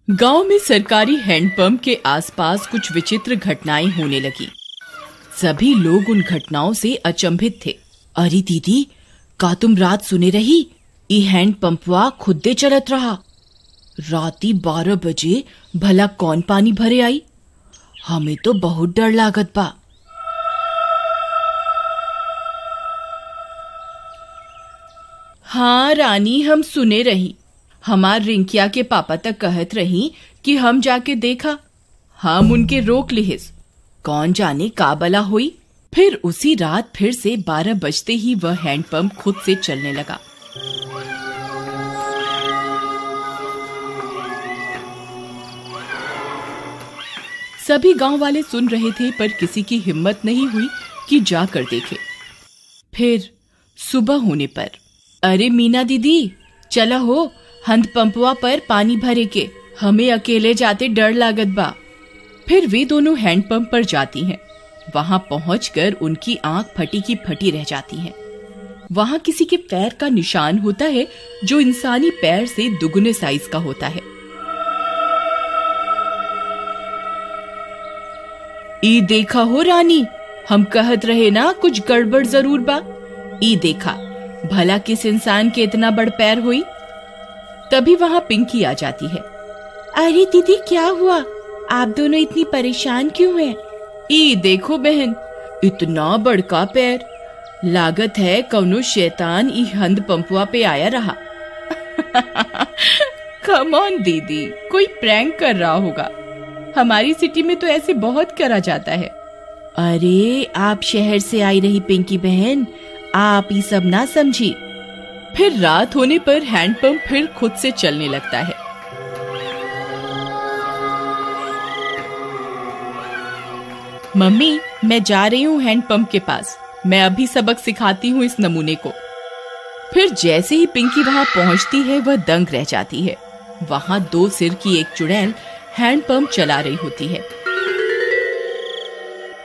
गांव में सरकारी हैंडपंप के आसपास कुछ विचित्र घटनाएं होने लगी। सभी लोग उन घटनाओं से अचंभित थे। अरे दीदी, का तुम रात सुने रही? ई हैंडपंपवा खुदे चलत रहा। राती 12 बजे भला कौन पानी भरे आई? हमें तो बहुत डर लागत बा। हाँ रानी, हम सुने रही। हमार रिंकिया के पापा तक कहत रही कि हम जाके देखा। हम उनके रोक लिहिस। कौन जाने का बला हुई। फिर उसी रात फिर से 12 बजते ही वह हैंडपंप खुद से चलने लगा। सभी गांव वाले सुन रहे थे, पर किसी की हिम्मत नहीं हुई कि जाकर देखे। फिर सुबह होने पर, अरे मीना दीदी, चला हो हैंडपंपवा पर पानी भरे के, हमें अकेले जाते डर लागत बा। फिर वे दोनों हैंडपंप पर जाती हैं। वहां पहुंचकर उनकी आंख फटी की फटी रह जाती है। वहां किसी के पैर का निशान होता है जो इंसानी पैर से दुगने साइज का होता है। ई देखा हो रानी, हम कहत रहे ना कुछ गड़बड़ जरूर बा। ई देखा, भला किस इंसान के इतना बड़ पैर हुई। तभी वहां पिंकी आ जाती है। अरे दीदी, क्या हुआ? आप दोनों इतनी परेशान क्यों हैं? ई देखो बहन, इतना बड़का पैर। लागत है कौनो शैतान ई हैंडपंपवा पे आया रहा। कम ऑन दीदी, कोई प्रैंक कर रहा होगा। हमारी सिटी में तो ऐसे बहुत करा जाता है। अरे आप शहर से आई रही पिंकी बहन, आप ये सब ना समझी। फिर रात होने पर हैंडपंप फिर खुद से चलने लगता है। मम्मी, मैं जा रही हूँ हैंडपंप के पास। मैं अभी सबक सिखाती हूँ इस नमूने को। फिर जैसे ही पिंकी वहां पहुंचती है, वह दंग रह जाती है। वहां 2 सिर की एक चुड़ैल हैंडपंप चला रही होती है।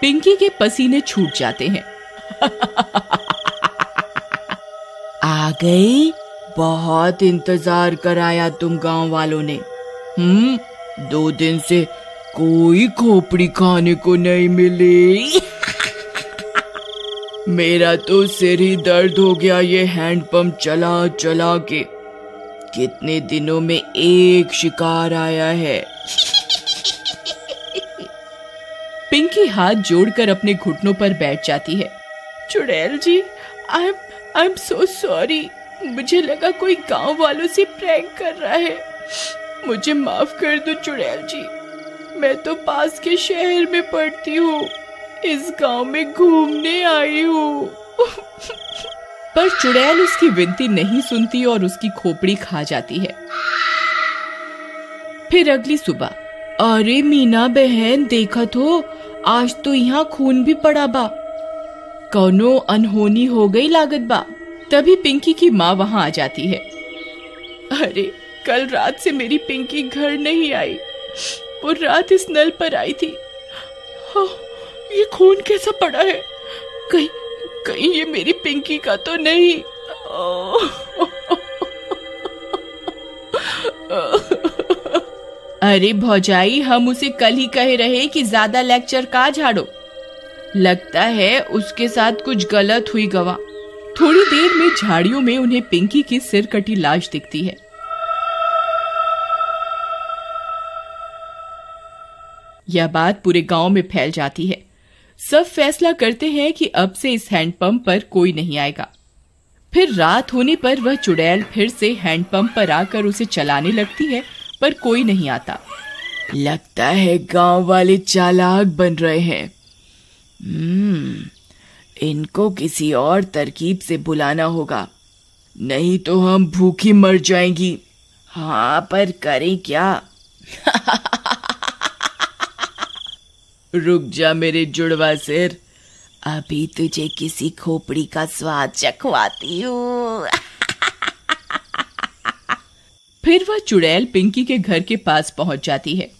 पिंकी के पसीने छूट जाते हैं। आ गई? बहुत इंतजार कराया तुम गांव वालों ने। 2 दिन से कोई खोपड़ी खाने को नहीं मिली। मेरा तो सिर ही दर्द हो गया ये हैंडपंप चला चला के। कितने दिनों में एक शिकार आया है। पिंकी हाथ जोड़कर अपने घुटनों पर बैठ जाती है। चुड़ैल जी, आई एम सो सॉरी। मुझे लगा कोई गांव वालों से प्रैंक कर रहा है। मुझे माफ कर दो चुड़ैल जी। मैं तो पास के शहर में पढ़ती हूँ, इस गांव में घूमने आई हूँ। पर चुड़ैल उसकी विनती नहीं सुनती और उसकी खोपड़ी खा जाती है। फिर अगली सुबह, अरे मीना बहन, देखत हो, आज तो यहाँ खून भी पड़ा बा। कौनो अनहोनी हो गई लागत बा। तभी पिंकी की माँ वहां आ जाती है। अरे कल रात से मेरी पिंकी घर नहीं आई। वो रात इस नल पर आई थी। ये खून कैसा पड़ा है? कहीं ये मेरी पिंकी का तो नहीं? अरे भौजाई, हम उसे कल ही कहे रहे कि ज्यादा लेक्चर का झाड़ो। लगता है उसके साथ कुछ गलत हुई गवा। थोड़ी देर में झाड़ियों में उन्हें पिंकी की सिर कटी लाश दिखती है। यह बात पूरे गांव में फैल जाती है। सब फैसला करते हैं कि अब से इस हैंडपंप पर कोई नहीं आएगा। फिर रात होने पर वह चुड़ैल फिर से हैंडपंप पर आकर उसे चलाने लगती है, पर कोई नहीं आता। लगता है गांव वाले चालाक बन रहे हैं। इनको किसी और तरकीब से बुलाना होगा, नहीं तो हम भूखी मर जाएंगी। हाँ, पर करें क्या? रुक जा मेरे जुड़वा सिर, अभी तुझे किसी खोपड़ी का स्वाद चखवाती हूँ। फिर वह चुड़ैल पिंकी के घर के पास पहुंच जाती है।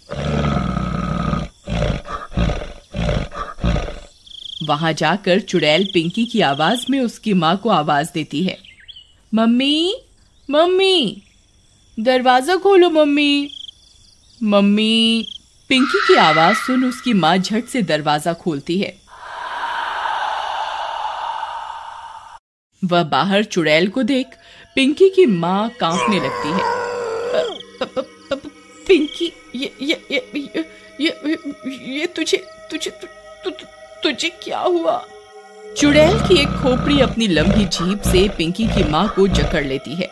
वहां जाकर चुड़ैल पिंकी की आवाज में उसकी माँ को आवाज देती है। मम्मी, मम्मी, दरवाजा खोलो मम्मी। मम्मी। पिंकी की आवाज सुन उसकी माँ झट से दरवाजा खोलती है। वह बाहर चुड़ैल को देख पिंकी की माँ कांपने लगती है। पिंकी, ये तुझे क्या हुआ? चुड़ैल की एक खोपड़ी अपनी लंबी जीभ से पिंकी की माँ को जकड़ लेती है।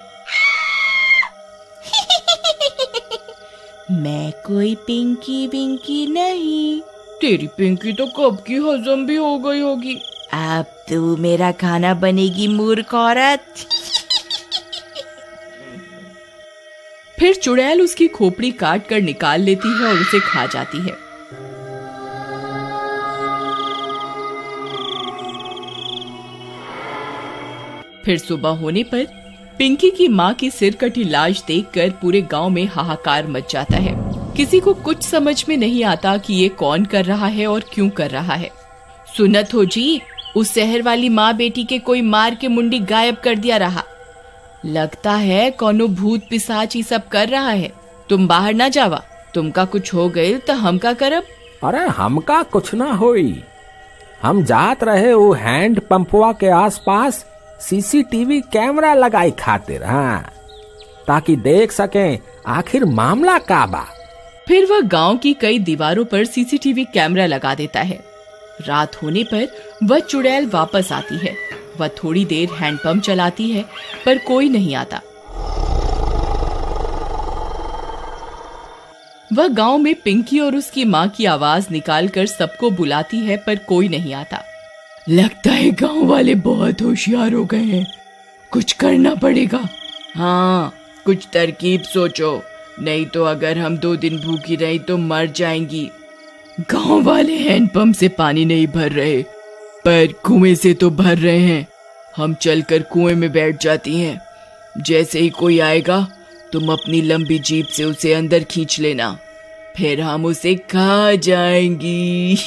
मैं कोई पिंकी विंकी नहीं। तेरी पिंकी तो कब की हजम भी हो गई होगी। अब तू मेरा खाना बनेगी मूर्ख औरत। फिर चुड़ैल उसकी खोपड़ी काट कर निकाल लेती है और उसे खा जाती है। फिर सुबह होने पर पिंकी की माँ की सिर कटी लाश देखकर पूरे गांव में हाहाकार मच जाता है। किसी को कुछ समझ में नहीं आता कि ये कौन कर रहा है और क्यों कर रहा है। सुनत हो जी, उस शहर वाली माँ बेटी के कोई मार के मुंडी गायब कर दिया रहा। लगता है कोनो भूत पिशाच ही सब कर रहा है। तुम बाहर ना जावा, तुमका कुछ हो गए तो हम का करब? अरे हमका कुछ ना होई। हम जात रहे वो हैंड पंपवा के आसपास सीसीटीवी कैमरा लगाई खातिर, हाँ, ताकि देख सकें आखिर मामला का बा। फिर वह गांव की कई दीवारों पर सीसीटीवी कैमरा लगा देता है। रात होने पर वह चुड़ैल वापस आती है। वह थोड़ी देर हैंडपंप चलाती है पर कोई नहीं आता। वह गांव में पिंकी और उसकी माँ की आवाज निकालकर सबको बुलाती है पर कोई नहीं आता। लगता है गांव वाले बहुत होशियार हो गए हैं, कुछ करना पड़ेगा। हाँ, कुछ तरकीब सोचो, नहीं तो अगर हम 2 दिन भूखी रही तो मर जाएंगी। गांव वाले हैंडपंप से पानी नहीं भर रहे पर कुएं से तो भर रहे हैं। हम चलकर कुएं में बैठ जाती हैं। जैसे ही कोई आएगा तुम अपनी लंबी जीभ से उसे अंदर खींच लेना, फिर हम उसे खा जाएंगी।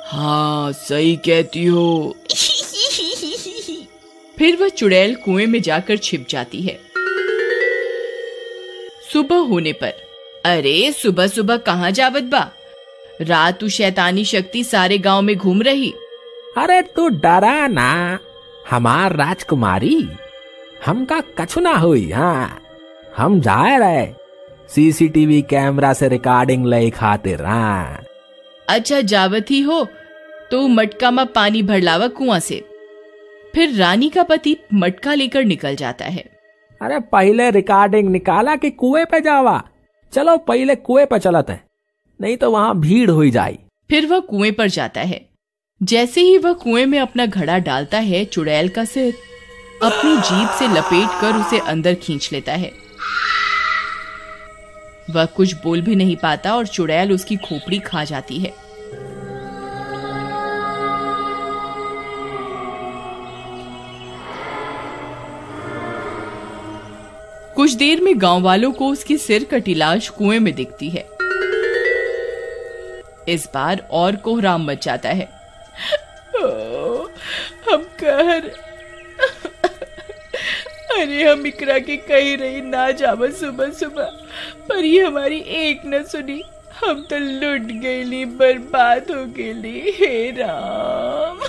हाँ, सही कहती हो। फिर वह चुड़ैल कुएं में जाकर छिप जाती है। सुबह होने पर, अरे सुबह सुबह कहाँ जावत बा? रात तू शैतानी शक्ति सारे गांव में घूम रही। अरे तू डरा ना हमार राजकुमारी, हमका कछु ना हुई। हाँ, हम जाए रहे सीसीटीवी कैमरा से रिकॉर्डिंग ले खातिर। हाँ, अच्छा जावत ही हो तो मटका में पानी भर लावा कुआं से। फिर रानी का पति मटका लेकर निकल जाता है। अरे पहले रिकॉर्डिंग निकाला कि कुएं पे जावा? चलो पहले कुएं पे चलते हैं, नहीं तो वहां भीड़ हो जाए। फिर वह कुएं पर जाता है। जैसे ही वह कुएं में अपना घड़ा डालता है, चुड़ैल का सिर अपनी जीभ से लपेट कर उसे अंदर खींच लेता है। वह कुछ बोल भी नहीं पाता और चुड़ैल उसकी खोपड़ी खा जाती है। कुछ देर में गांव वालों को उसकी सिर कटी लाश कुएं में दिखती है। इस बार और कोहराम मच जाता है। हम कहर, अरे हम इकरा के कही रही ना जावा सुबह सुबह, पर ये हमारी एक न सुनी। हम तो लुट गईली, बर्बाद हो गईली। हे राम।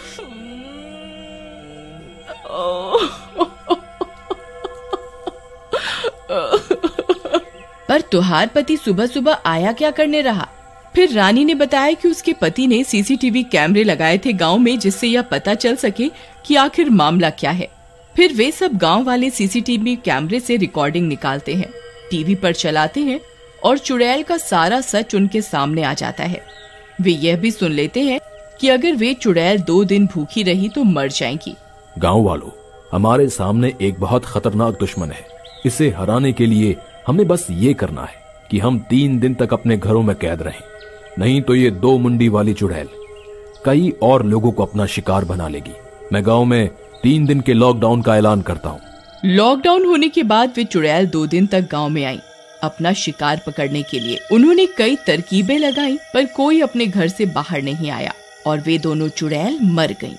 पर तुहार पति सुबह सुबह आया क्या करने रहा? फिर रानी ने बताया कि उसके पति ने सीसीटीवी कैमरे लगाए थे गांव में, जिससे यह पता चल सके कि आखिर मामला क्या है। फिर वे सब गांव वाले सीसीटीवी कैमरे से रिकॉर्डिंग निकालते हैं, टीवी पर चलाते हैं और चुड़ैल का सारा सच उनके सामने आ जाता है। वे यह भी सुन लेते हैं कि अगर वे चुड़ैल 2 दिन भूखी रही तो मर जाएंगी। गांव वालों, हमारे सामने एक बहुत खतरनाक दुश्मन है। इसे हराने के लिए हमें बस ये करना है कि हम 3 दिन तक अपने घरों में कैद रहें, नहीं तो ये 2 मुंडी वाली चुड़ैल कई और लोगों को अपना शिकार बना लेगी। मैं गांव में 3 दिन के लॉकडाउन का ऐलान करता हूँ। लॉकडाउन होने के बाद वे चुड़ैल 2 दिन तक गांव में आई अपना शिकार पकड़ने के लिए। उन्होंने कई तरकीबें लगाई पर कोई अपने घर से बाहर नहीं आया और वे दोनों चुड़ैल मर गईं।